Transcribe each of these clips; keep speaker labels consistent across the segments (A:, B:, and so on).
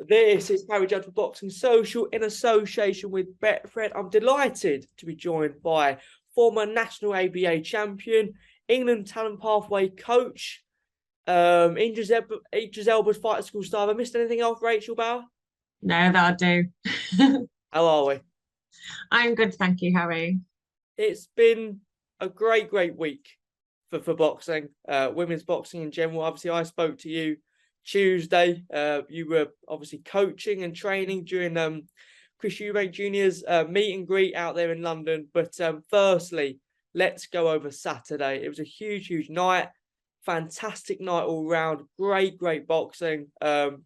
A: This is Harry Judd for Boxing Social in association with Betfred. I'm delighted to be joined by former national ABA champion, England Talent Pathway coach, Idris Elba's fighter school star. Have I missed anything else, Rachel Bauer?
B: No, that'll do.
A: How are we?
B: I'm good, thank you, Harry.
A: It's been a great week for boxing, women's boxing in general. Obviously, I spoke to you Tuesday. You were obviously coaching and training during Chris Eubank Jr.'s meet and greet out there in London. But firstly, let's go over Saturday. It was a huge night. Fantastic night all round. Great boxing.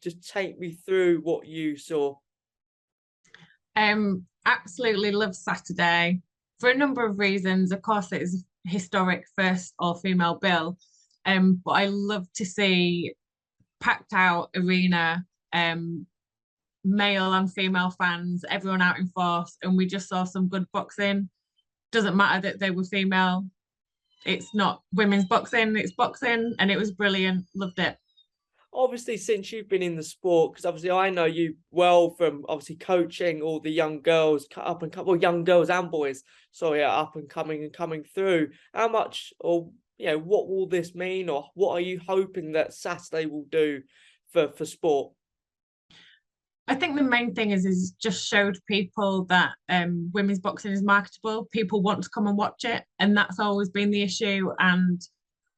A: Just take me through what you saw.
B: Absolutely love Saturday for a number of reasons. Of course, it is a historic first all-female bill. But I love to see packed out arena, male and female fans, everyone out in force, and we just saw some good boxing. Doesn't matter that they were female. It's not women's boxing, it's boxing, and it was brilliant. Loved it.
A: Obviously, since you've been in the sport, because obviously I know you well from obviously coaching all the young girls, young girls and boys, sorry, up and coming through. How much, or what will this mean, or what are you hoping that Saturday will do for sport?
B: I think the main thing is just showed people that women's boxing is marketable. People want to come and watch it, and that's always been the issue. And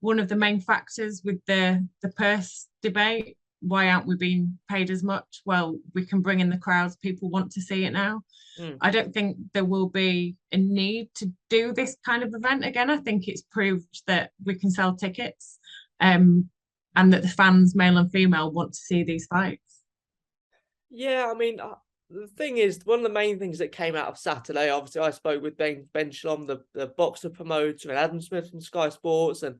B: one of the main factors with the purse debate, why aren't we being paid as much? Well, we can bring in the crowds. People want to see it now. I don't think there will be a need to do this kind of event again. I think it's proved that we can sell tickets, and that the fans, male and female, want to see these fights.
A: Yeah, I mean, the thing is, one of the main things that came out of Saturday, obviously, I spoke with Ben Shlom, the boxer promoter, and Adam Smith from Sky Sports, and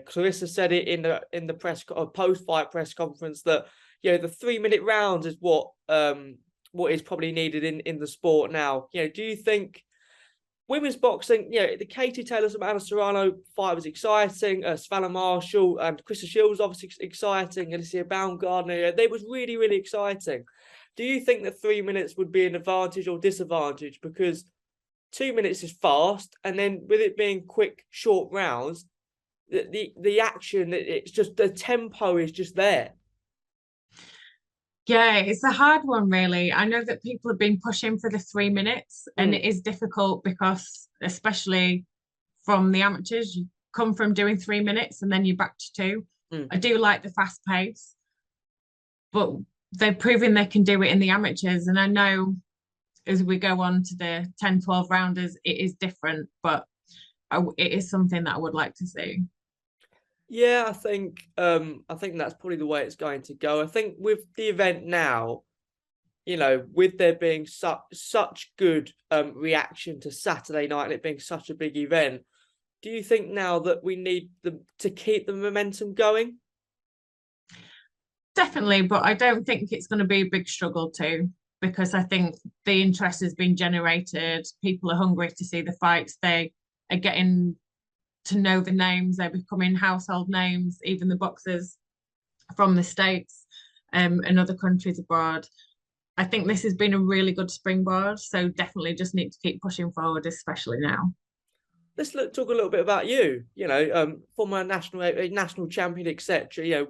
A: Clarissa said it in the post-fight press conference that the 3-minute rounds is what is probably needed in the sport now. Do you think women's boxing, the Katie Taylor Samantha Serrano fight was exciting, Savannah Marshall and Krista Shields obviously exciting, Alicia Baumgardner, they was really exciting. Do you think that 3 minutes would be an advantage or disadvantage? Because 2 minutes is fast, and then with it being quick, short rounds, the action, it's just the tempo is just there.
B: Yeah, it's a hard one, really. I know that people have been pushing for the 3 minutes, and it is difficult because, especially from the amateurs, you come from doing 3 minutes and then you're back to 2. I do like the fast pace, but they've proven they can do it in the amateurs. And I know as we go on to the 10, 12 rounders, it is different, but it is something that I would like to see.
A: Yeah, I think that's probably the way it's going to go. I think with the event now, with there being such good reaction to Saturday night and it being such a big event, do you think now that we need to keep the momentum going?
B: Definitely, but I don't think it's going to be a big struggle because I think the interest has been generated. People are hungry to see the fights. They are getting to know the names. They're becoming household names, even the boxers from the States and other countries abroad. I think this has been a really good springboard, so definitely just need to keep pushing forward, especially now.
A: Let's talk a little bit about you. Former national champion, etc.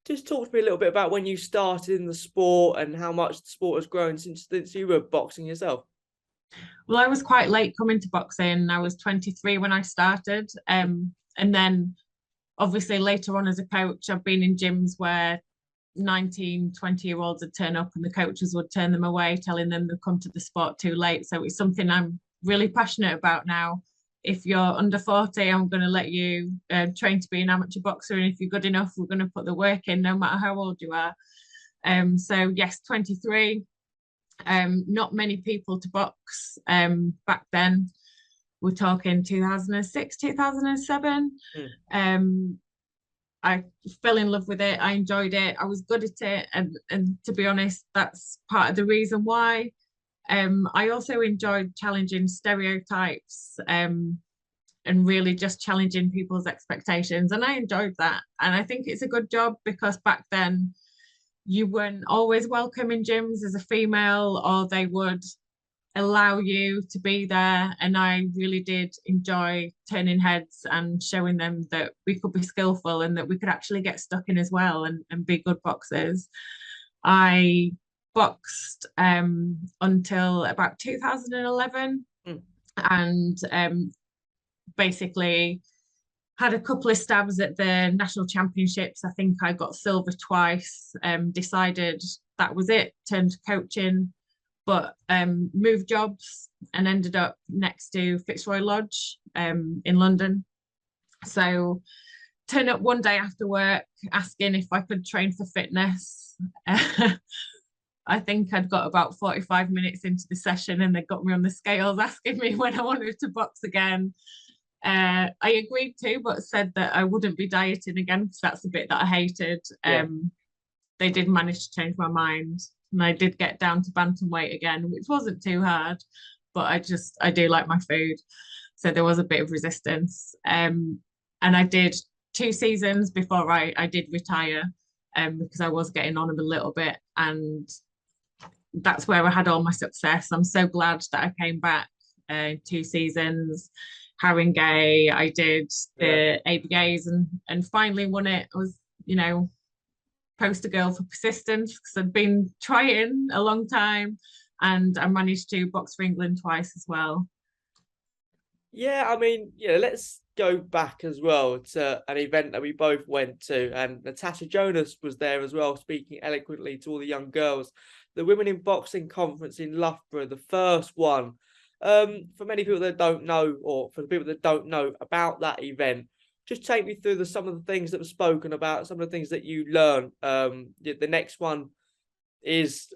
A: Just talk to me a little bit about when you started in the sport and how much the sport has grown since you were boxing yourself.
B: Well, I was quite late coming to boxing. I was 23 when I started. And then obviously later on as a coach, I've been in gyms where 19, 20-year-olds would turn up and the coaches would turn them away, telling them they've come to the sport too late. So it's something I'm really passionate about now. If you're under 40, I'm going to let you train to be an amateur boxer. And if you're good enough, we're going to put the work in no matter how old you are. So yes, 23. Not many people to box back then. We're talking 2006, 2007. I fell in love with it. I enjoyed it. I was good at it. And to be honest, that's part of the reason why. I also enjoyed challenging stereotypes and really just challenging people's expectations. And I enjoyed that. And I think it's a good job because back then you weren't always welcome in gyms as a female, or they would allow you to be there. And I really did enjoy turning heads and showing them that we could be skillful and that we could actually get stuck in as well and be good boxers. I boxed until about 2011, and basically had a couple of stabs at the national championships. I think I got silver twice, decided that was it, turned to coaching, but moved jobs and ended up next to Fitzroy Lodge in London. So turned up one day after work asking if I could train for fitness. I think I'd got about 45 minutes into the session and they got me on the scales asking me when I wanted to box again. I agreed to, but said that I wouldn't be dieting again because that's the bit that I hated.
A: Yeah.
B: They did manage to change my mind, and I did get down to bantamweight again, which wasn't too hard, but I do like my food. So there was a bit of resistance. And I did 2 seasons before I did retire, because I was getting on a little bit, and that's where I had all my success. I'm so glad that I came back 2 seasons. Haringey, I did the ABAs and finally won it. I was, poster girl for persistence because I'd been trying a long time, and I managed to box for England twice as well.
A: Yeah, I mean, let's go back as well to an event that we both went to, and Natasha Jonas was there as well, speaking eloquently to all the young girls. The Women in Boxing Conference in Loughborough, the first one. For many people that don't know, or for the people that don't know about that event, just take me through some of the things that were spoken about, some of the things that you learned. The next one is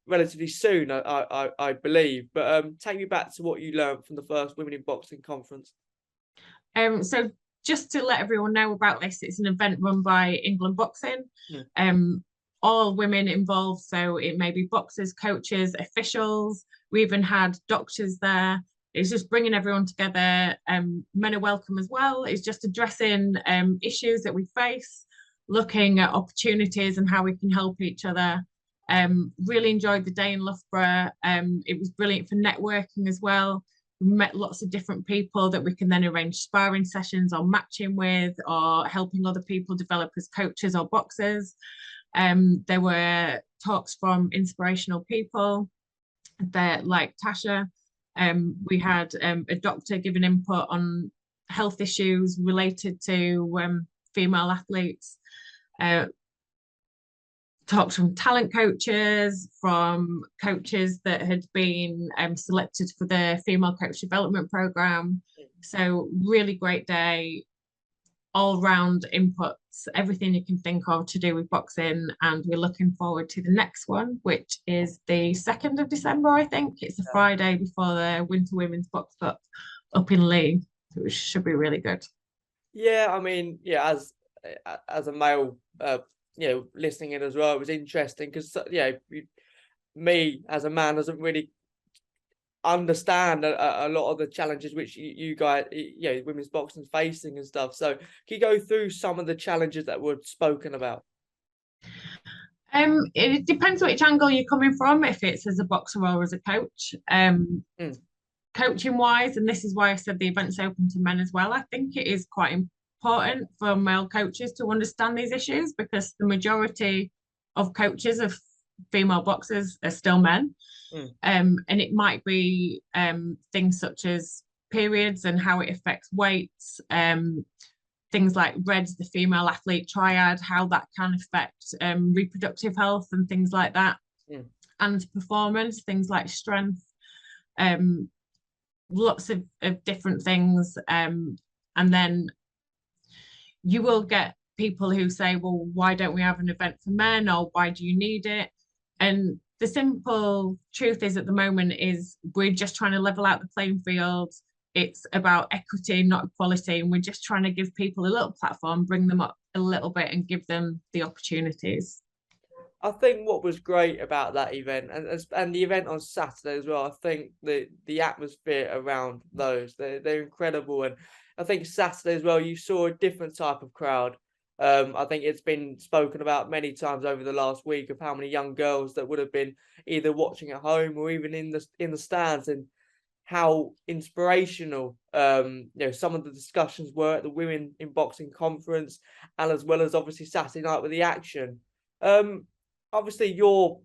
A: relatively soon, I believe, but take me back to what you learned from the first Women in Boxing Conference.
B: So just to let everyone know about this, it's an event run by England Boxing. All women involved, so it may be boxers, coaches, officials. We even had doctors there. It's just bringing everyone together. Men are welcome as well. It's just addressing issues that we face, looking at opportunities and how we can help each other. Really enjoyed the day in Loughborough. It was brilliant for networking as well. We met lots of different people that we can then arrange sparring sessions or matching with, or helping other people develop as coaches or boxers. There were talks from inspirational people that, like Tasha. We had a doctor giving input on health issues related to female athletes. Talks from talent coaches, from coaches that had been selected for the female coach development program. So really great day, all round inputs, everything you can think of to do with boxing. And we're looking forward to the next one, which is the 2nd of December, I think. It's a Friday before the Winter Women's Box Cup up in Leigh, which should be really good.
A: Yeah, I mean, as a male, listening in as well, it was interesting because, me as a man doesn't really understand a lot of the challenges which you guys, women's boxing facing and stuff. So can you go through some of the challenges that were spoken about?
B: It depends which angle you're coming from, if it's as a boxer or as a coach. Coaching wise, and this is why I said the event's open to men as well, I think it is quite important for male coaches to understand these issues, because the majority of coaches of female boxers are still men. And it might be things such as periods and how it affects weights, things like REDS, the female athlete triad, how that can affect reproductive health and things like that, and performance, things like strength, lots of different things. And then you will get people who say, well, why don't we have an event for men, or why do you need it? And the simple truth is, at the moment, is we're just trying to level out the playing field. It's about equity, not equality. And we're just trying to give people a little platform, bring them up a little bit and give them the opportunities.
A: I think what was great about that event, and the event on Saturday as well, I think the atmosphere around those, they're incredible. And I think Saturday as well, you saw a different type of crowd. I think it's been spoken about many times over the last week of how many young girls that would have been either watching at home or even in the stands, and how inspirational some of the discussions were at the Women in Boxing conference, and as well as obviously Saturday night with the action. Obviously your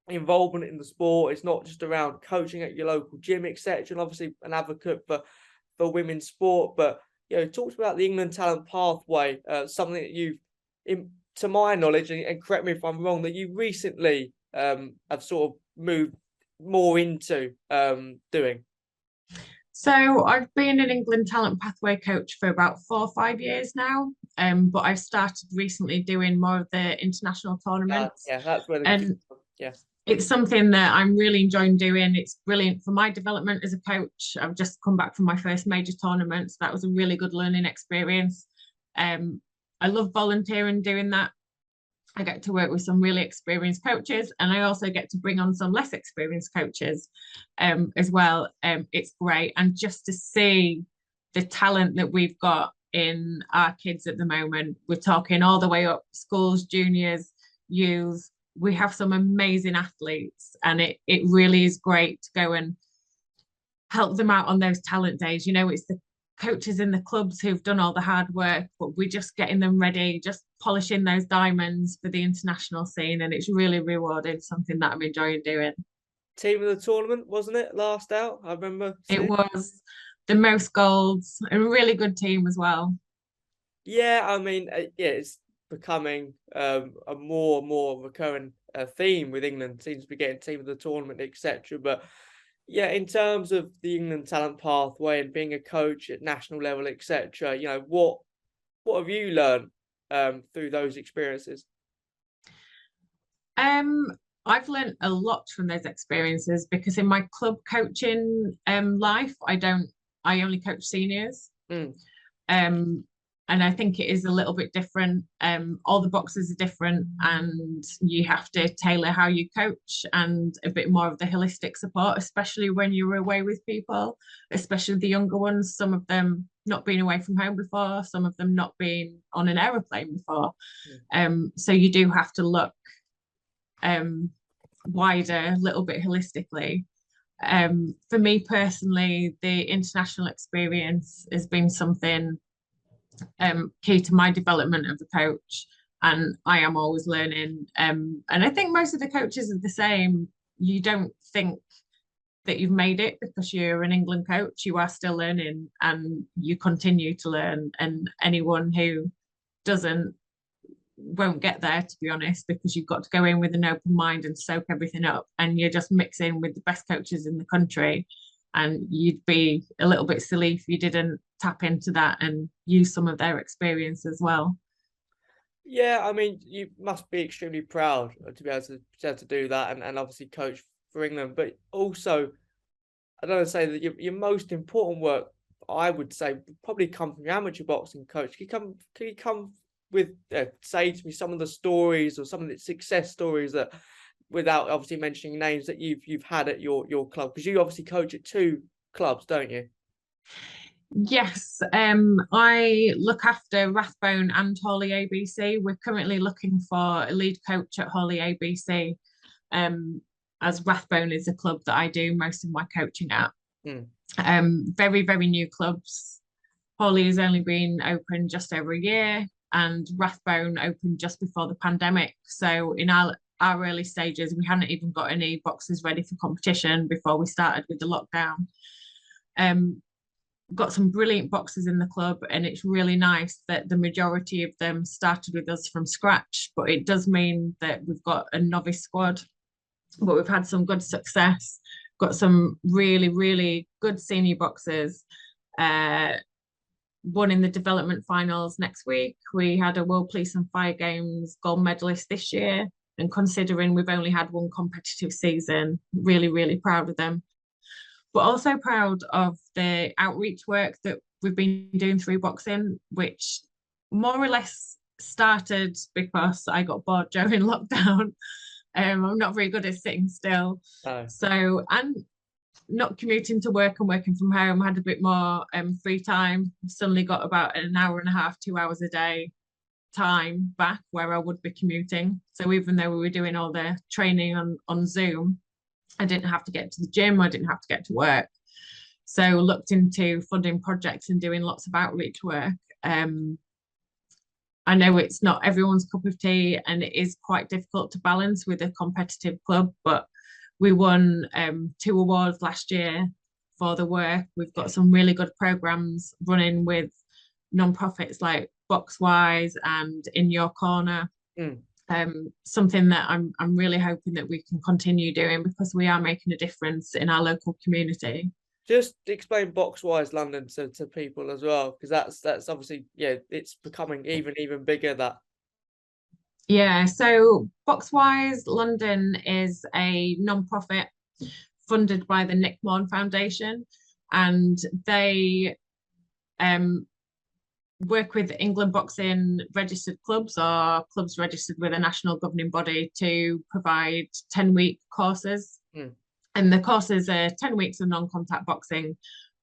A: involvement in the sport is not just around coaching at your local gym, etc., and obviously an advocate for women's sport, but talked about the England Talent Pathway, something that you've, to my knowledge, and correct me if I'm wrong, that you recently have sort of moved more into doing.
B: So I've been an England Talent Pathway coach for about 4 or 5 years now, but I've started recently doing more of the international tournaments.
A: Yeah, that's where
B: and
A: yes.
B: It's something that I'm really enjoying doing. It's brilliant for my development as a coach. I've just come back from my first major tournament, so that was a really good learning experience. I love volunteering doing that. I get to work with some really experienced coaches, and I also get to bring on some less experienced coaches as well. It's great. And just to see the talent that we've got in our kids at the moment, we're talking all the way up, schools, juniors, youth. We have some amazing athletes, and it really is great to go and help them out on those talent days. It's the coaches in the clubs who've done all the hard work, but we're just getting them ready, just polishing those diamonds for the international scene, and it's really rewarding, something that I'm enjoying doing.
A: Team of the tournament, wasn't it, last out? I remember seeing.
B: It was the most golds, a really good team as well.
A: Yeah, I mean, it's becoming a more and more recurring theme with England. Seems to be getting team of the tournament, etc. But yeah, in terms of the England Talent Pathway and being a coach at national level, etc., what have you learned through those experiences?
B: I've learned a lot from those experiences, because in my club coaching life, I only coach seniors. And I think it is a little bit different. All the boxes are different, and you have to tailor how you coach, and a bit more of the holistic support, especially when you're away with people, especially the younger ones, some of them not being away from home before, some of them not being on an aeroplane before. So you do have to look wider, a little bit holistically. For me personally, the international experience has been something key to my development of a coach, and I am always learning. And I think most of the coaches are the same. You don't think that you've made it because you're an England coach. You are still learning, and you continue to learn. And anyone who doesn't won't get there, to be honest, because you've got to go in with an open mind and soak everything up, and you're just mixing with the best coaches in the country. And you'd be a little bit silly if you didn't tap into that and use some of their experience as well.
A: Yeah, I mean, you must be extremely proud to be able to do that, and obviously coach for England. But also, I don't want to say that your most important work, I would say, probably come from your amateur boxing coach. Can you come with say to me some of the stories or some of the success stories that, without obviously mentioning names, that you've had at your club, because you obviously coach at 2 clubs, don't you?
B: Yes, I look after Rathbone and Hawley ABC. We're currently looking for a lead coach at Hawley ABC, as Rathbone is a club that I do most of my coaching at. Very, very new clubs. Hawley has only been open just over a year, and Rathbone opened just before the pandemic. So in our early stages, we hadn't even got any boxes ready for competition before we started with the lockdown. Got some brilliant boxers in the club, and it's really nice that the majority of them started with us from scratch. But it does mean that we've got a novice squad, but we've had some good success. Got some really, really good senior boxers. One in the development finals next week. We had a World Police and Fire Games gold medalist this year, and considering we've only had one competitive season, really, really proud of them. But also proud of the outreach work that we've been doing through boxing, which more or less started because I got bored during lockdown. I'm not very good at sitting still.
A: Oh.
B: So, and not commuting to work and working from home, had a bit more free time, suddenly got about an hour and a half, 2 hours a day time back where I would be commuting. So even though we were doing all the training on Zoom, I didn't have to get to the gym, I didn't have to get to work. So looked into funding projects and doing lots of outreach work. I know it's not everyone's cup of tea and it is quite difficult to balance with a competitive club, but we won 2 awards last year for the work. We've got some really good programs running with non-profits like Boxwise and In Your Corner. Something that I'm really hoping that we can continue doing because we are making a difference in our local community.
A: Just explain Boxwise London to people as well, because that's obviously, yeah, it's becoming even bigger. That
B: Yeah, so Boxwise London is a non-profit funded by the Nick Morn Foundation, and they work with England boxing registered clubs or clubs registered with a national governing body to provide 10-week courses. And the courses are 10 weeks of non-contact boxing,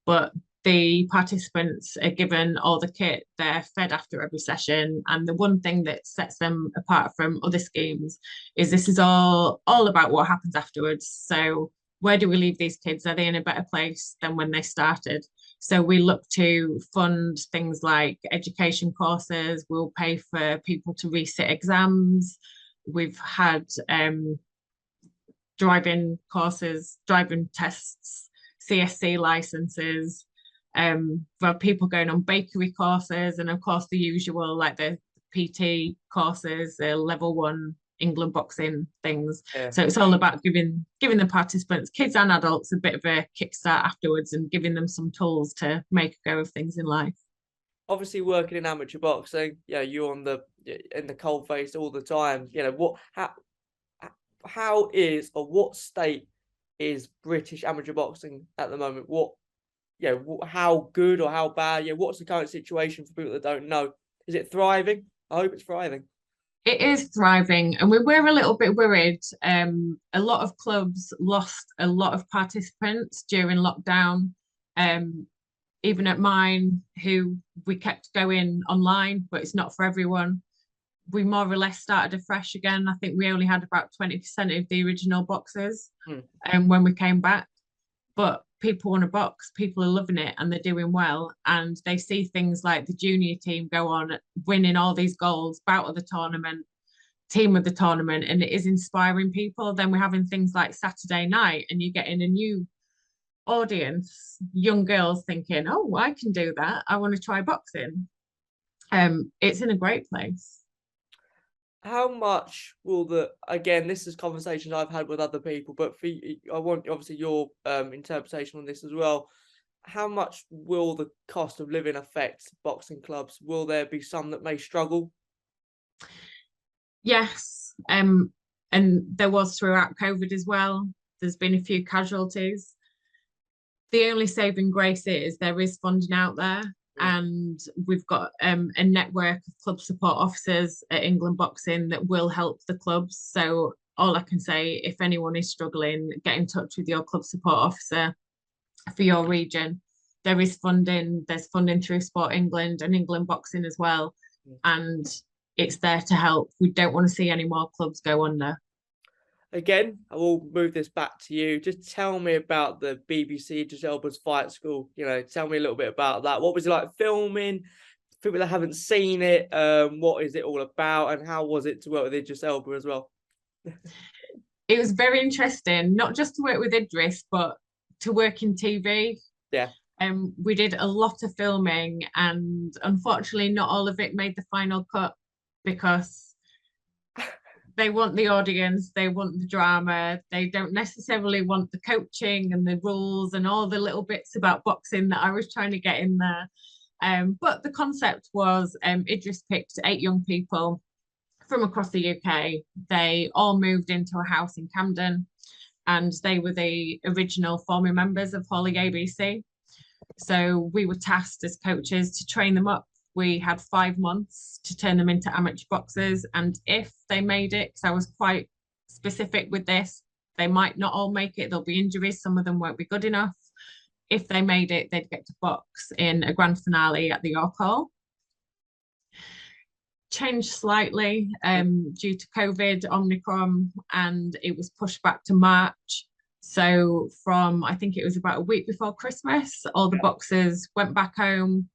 B: but the participants are given all the kit, they're fed after every session. And the one thing that sets them apart from other schemes is this is all about what happens afterwards. So where do we leave these kids? Are they in a better place than when they started? So we look to fund things like education courses, we'll pay for people to resit exams. We've had driving courses, driving tests, CSC licenses, for people going on bakery courses, and of course the usual like the PT courses, the level 1 England boxing things. Yeah. So it's all about giving the participants, kids and adults, a bit of a kickstart afterwards and giving them some tools to make a go of things in life.
A: Obviously, working in amateur boxing, yeah, you're in the cold face all the time. You know how is, or what state is British amateur boxing at the moment? How good or how bad? Yeah, what's the current situation for people that don't know? Is it thriving? I hope it's thriving.
B: It is thriving, and we were a little bit worried. A lot of clubs lost a lot of participants during lockdown. Even at mine, who we kept going online, but it's not for everyone. We more or less started afresh again. I think we only had about 20% of the original boxers when we came back. But people want to box, people are loving it and they're doing well. And they see things like the junior team go on, winning all these goals, bout of the tournament, team of the tournament, and it is inspiring people. Then we're having things like Saturday night and you're getting a new audience, young girls thinking, oh, I can do that. I want to try boxing. It's in a great place.
A: How much will again, this is conversations I've had with other people, but I want obviously your interpretation on this as well. How much will the cost of living affect boxing clubs? Will there be some that may struggle?
B: Yes, and there was throughout COVID as well. There's been a few casualties. The only saving grace is there is funding out there. And we've got a network of club support officers at England Boxing that will help the clubs. So all I can say, if anyone is struggling, get in touch with your club support officer for your region. There is funding. There's funding through Sport England and England Boxing as well. And it's there to help. We don't want to see any more clubs go under. Again,
A: I will move this back to you. Just tell me about the BBC Idris Elba's Fight School. You know, tell me a little bit about that. What was it like filming? People that haven't seen it, what is it all about, and how was it to work with Idris Elba as well?
B: It was very interesting, not just to work with Idris, but to work in TV.
A: Yeah.
B: We did a lot of filming, and unfortunately, not all of it made the final cut because they want the audience, they want the drama, they don't necessarily want the coaching and the rules and all the little bits about boxing that I was trying to get in there. But the concept was Idris picked 8 young people from across the UK. They all moved into a house in Camden, and they were the original former members of Hawley ABC. So we were tasked as coaches to train them up. We had 5 months to turn them into amateur boxers, and if they made it, because I was quite specific with this, They might not all make it. There'll be injuries. Some of them won't be good enough. If they made it, they'd get to box in a grand finale at the York Hall. Changed slightly due to COVID, Omicron, and it was pushed back to March. So from, I think it was about a week before Christmas, all the boxers went back home.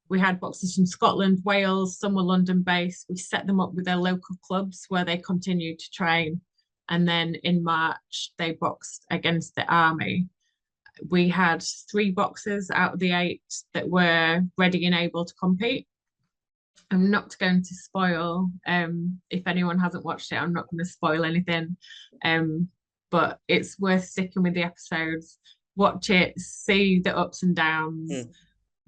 B: We had boxers from Scotland, Wales, some were London based. We set them up with their local clubs where they continued to train. And then in March, they boxed against the army. We had 3 boxers out of the 8 that were ready and able to compete. I'm not going to spoil, if anyone hasn't watched it, I'm not going to spoil anything. But it's worth sticking with the episodes. Watch it, see the ups and downs,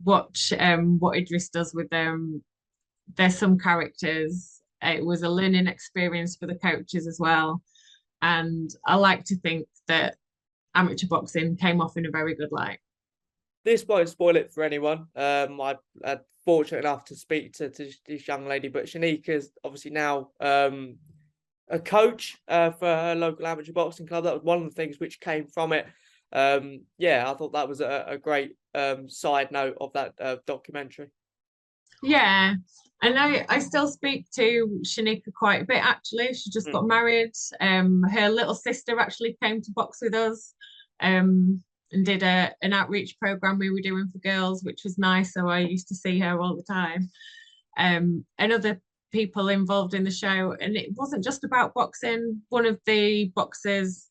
B: watch what Idris does with them. There's some characters. It was a learning experience for the coaches as well. And I like to think that amateur boxing came off in a very good light.
A: This won't spoil it for anyone. I'm fortunate enough to speak to this young lady, but Shanika's obviously now a coach for her local amateur boxing club. That was one of the things which came from it. I thought that was a great side note of that documentary.
B: Yeah, and I still speak to Shanika quite a bit, actually. She just got married. Her little sister actually came to box with us and did an outreach program we were doing for girls, which was nice. So I used to see her all the time. And other people involved in the show. And it wasn't just about boxing. One of the boxers,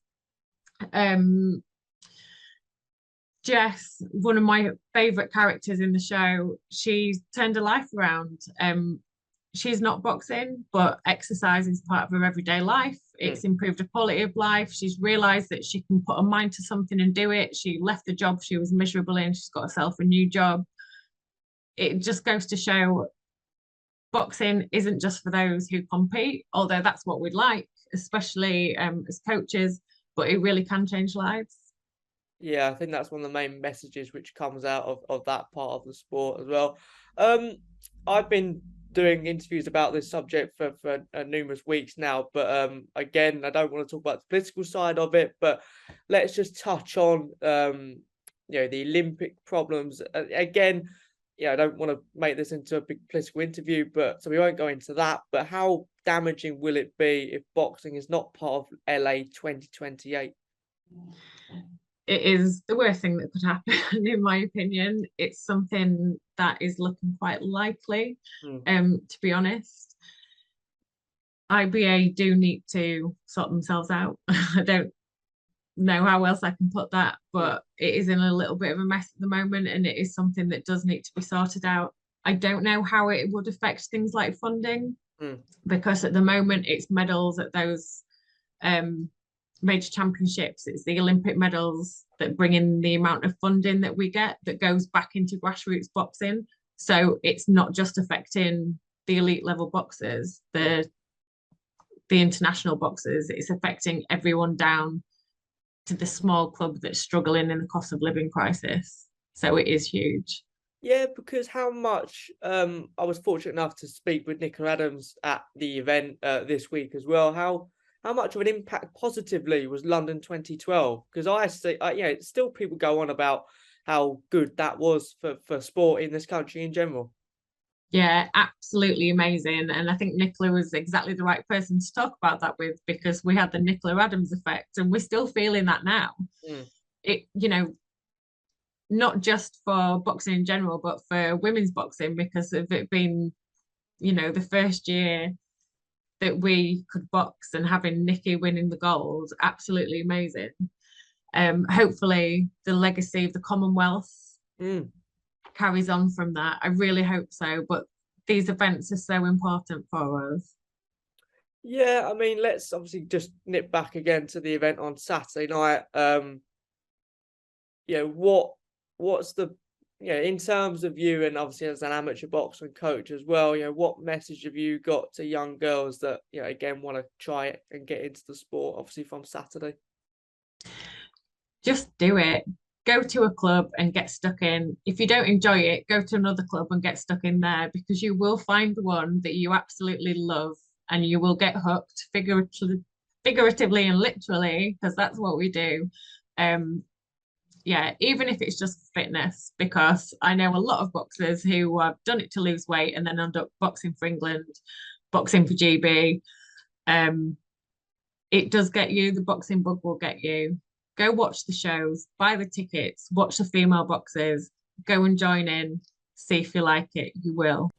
B: Jess, one of my favorite characters in the show, she's turned her life around. She's not boxing, but exercise is part of her everyday life. It's improved her quality of life. She's realized that she can put her mind to something and do it. She left the job she was miserable in. She's got herself a new job. It just goes to show boxing isn't just for those who compete, although that's what we'd like, especially as coaches, but it really can change lives.
A: Yeah, I think that's one of the main messages which comes out of that part of the sport as well. I've been doing interviews about this subject for numerous weeks now, but again, I don't want to talk about the political side of it, but let's just touch on the Olympic problems. Again, I don't want to make this into a big political interview, but so we won't go into that, but how damaging will it be if boxing is not part of LA 2028?
B: It is the worst thing that could happen, in my opinion. It's something that is looking quite likely, to be honest. IBA do need to sort themselves out. I don't know how else I can put that, but it is in a little bit of a mess at the moment, and it is something that does need to be sorted out. I don't know how it would affect things like funding, because at the moment it's medals at those major championships. It's the Olympic medals that bring in the amount of funding that we get that goes back into grassroots boxing. So it's not just affecting the elite level boxers, the international boxers. It's affecting everyone down to the small club that's struggling in the cost of living crisis. So it is huge.
A: Yeah, because how much I was fortunate enough to speak with Nicola Adams at the event this week as well. How much of an impact positively was London 2012? Because I see, still people go on about how good that was for sport in this country in general.
B: Yeah, absolutely amazing. And I think Nicola was exactly the right person to talk about that with, because we had the Nicola Adams effect and we're still feeling that now. It, not just for boxing in general, but for women's boxing, because of it being, the first year that we could box and having Nikki winning the gold, absolutely amazing. Hopefully the legacy of the Commonwealth carries on from that. I really hope so, but these events are so important for us.
A: Yeah, I mean, let's obviously just nip back again to the event on Saturday night. What's the in terms of you, and obviously as an amateur boxing coach as well, what message have you got to young girls that, again, want to try it and get into the sport, obviously from Saturday?
B: Just do it. Go to a club and get stuck in. If you don't enjoy it, go to another club and get stuck in there, because you will find the one that you absolutely love and you will get hooked, figuratively and literally, because that's what we do. Um, yeah, even if it's just fitness, because I know a lot of boxers who have done it to lose weight and then end up boxing for England, boxing for GB. It does get you, the boxing bug will get you. Go watch the shows, buy the tickets, watch the female boxers, go and join in, see if you like it, you will.